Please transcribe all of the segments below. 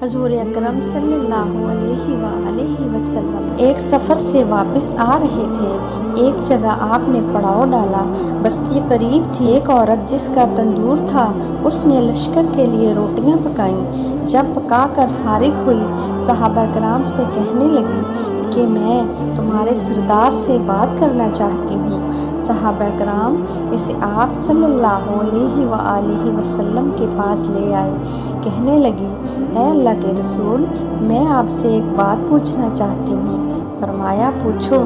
حضور اکرم صلی اللہ علیہ وآلہ وسلم ایک سفر سے واپس آ رہے تھے۔ ایک جگہ آپ نے پڑاؤ ڈالا، بستی قریب تھی۔ ایک عورت جس کا تندور تھا، اس نے لشکر کے لیے روٹیاں پکائیں۔ جب پکا کر فارغ ہوئی، صحابہ کرام سے کہنے لگی کہ میں تمہارے سردار سے بات کرنا چاہتی ہوں۔ صحابہ کرام اسے آپ صلی اللہ علیہ وآلہ وسلم کے پاس لے آئے۔ کہنے لگی، اے اللہ کے رسول، میں آپ سے ایک بات پوچھنا چاہتی ہوں۔ فرمایا، پوچھو۔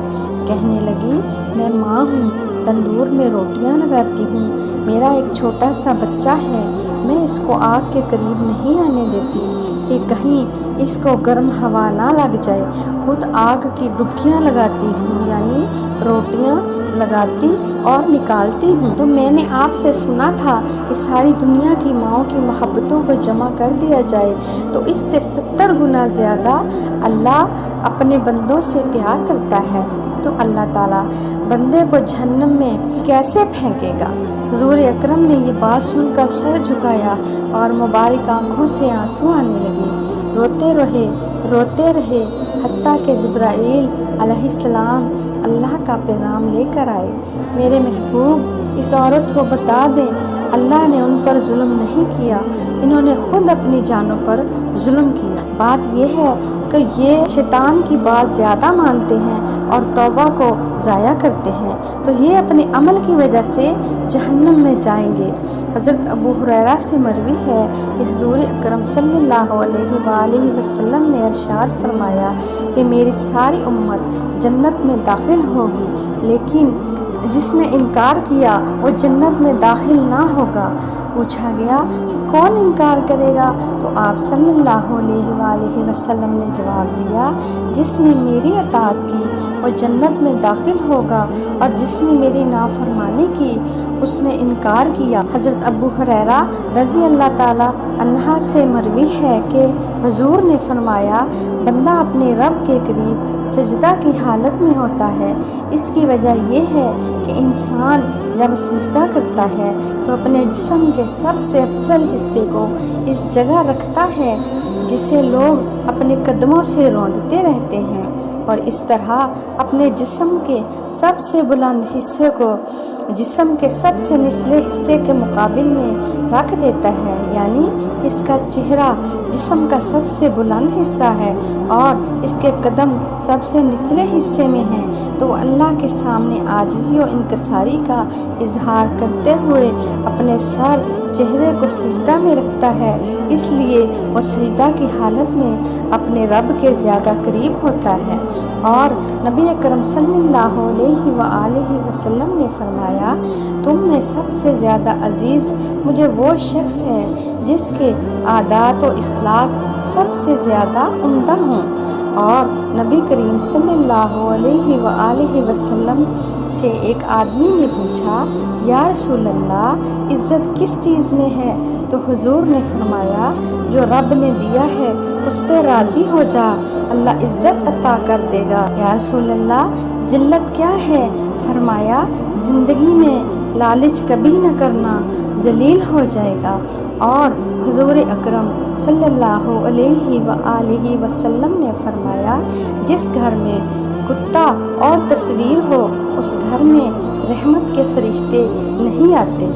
کہنے لگی، میں ماں ہوں، تندور میں روٹیاں لگاتی ہوں۔ میرا ایک چھوٹا سا بچہ ہے، میں اس کو آگ کے قریب نہیں آنے دیتی کہ کہیں اس کو گرم ہوا نہ لگ جائے۔ خود آگ کی ڈبکیاں لگاتی ہوں، یعنی روٹیاں لگاتی اور نکالتی ہوں۔ تو میں نے آپ سے سنا تھا کہ ساری دنیا کی ماؤں کی محبتوں کو جمع کر دیا جائے تو اس سے 70 گنا زیادہ اللہ اپنے بندوں سے پیار کرتا ہے، تو اللہ تعالیٰ بندے کو جہنم میں کیسے پھینکے گا؟ حضور اکرم نے یہ بات سن کر سر جھکایا اور مبارک آنکھوں سے آنسو آنے لگے۔ روتے رہے حتیٰ کہ جبرائیل علیہ السلام اللہ کا پیغام لے کر آئے۔ میرے محبوب، اس عورت کو بتا دیں، اللہ نے ان پر ظلم نہیں کیا، انہوں نے خود اپنی جانوں پر ظلم کیا۔ بات یہ ہے کہ یہ شیطان کی بات زیادہ مانتے ہیں اور توبہ کو ضائع کرتے ہیں، تو یہ اپنے عمل کی وجہ سے جہنم میں جائیں گے۔ حضرت ابو ہریرہ سے مروی ہے کہ حضور اکرم صلی اللہ علیہ وآلہ وسلم نے ارشاد فرمایا کہ میری ساری امت جنت میں داخل ہوگی، لیکن جس نے انکار کیا وہ جنت میں داخل نہ ہوگا۔ پوچھا گیا، کون انکار کرے گا؟ تو آپ صلی اللہ علیہ وآلہ وسلم نے جواب دیا، جس نے میری اطاعت کی وہ جنت میں داخل ہوگا، اور جس نے میری نافرمانی کی اس نے انکار کیا۔ حضرت ابو ہریرہ رضی اللہ تعالی عنہ سے مروی ہے کہ حضور نے فرمایا، بندہ اپنے رب کے قریب سجدہ کی حالت میں ہوتا ہے۔ اس کی وجہ یہ ہے کہ انسان جب سجدہ کرتا ہے تو اپنے جسم کے سب سے افضل حصے کو اس جگہ رکھتا ہے جسے لوگ اپنے قدموں سے روندتے رہتے ہیں، اور اس طرح اپنے جسم کے سب سے بلند حصے کو جسم کے سب سے نچلے حصے کے مقابل میں رکھ دیتا ہے، یعنی اس کا چہرہ جسم کا سب سے بلند حصہ ہے اور اس کے قدم سب سے نچلے حصے میں ہیں، تو وہ اللہ کے سامنے عاجزی و انکساری کا اظہار کرتے ہوئے اپنے سر چہرے کو سجدہ میں رکھتا ہے، اس لیے وہ سجدہ کی حالت میں اپنے رب کے زیادہ قریب ہوتا ہے۔ اور نبی اکرم صلی اللہ علیہ وآلہ وسلم نے فرمایا، تم میں سب سے زیادہ عزیز مجھے وہ شخص ہے جس کے عادات و اخلاق سب سے زیادہ عمدہ ہوں۔ اور نبی کریم صلی اللہ علیہ وآلہ وسلم سے ایک آدمی نے پوچھا، یا رسول اللہ، عزت کس چیز میں ہے؟ تو حضور نے فرمایا، جو رب نے دیا ہے اس پہ راضی ہو جا، اللہ عزت عطا کر دے گا۔ یا رسول اللہ، ذلت کیا ہے؟ فرمایا، زندگی میں لالچ کبھی نہ کرنا، ذلیل ہو جائے گا۔ اور حضور اکرم صلی اللہ علیہ وآلہ وسلم نے فرمایا، جس گھر میں کتا اور تصویر ہو اس گھر میں رحمت کے فرشتے نہیں آتے۔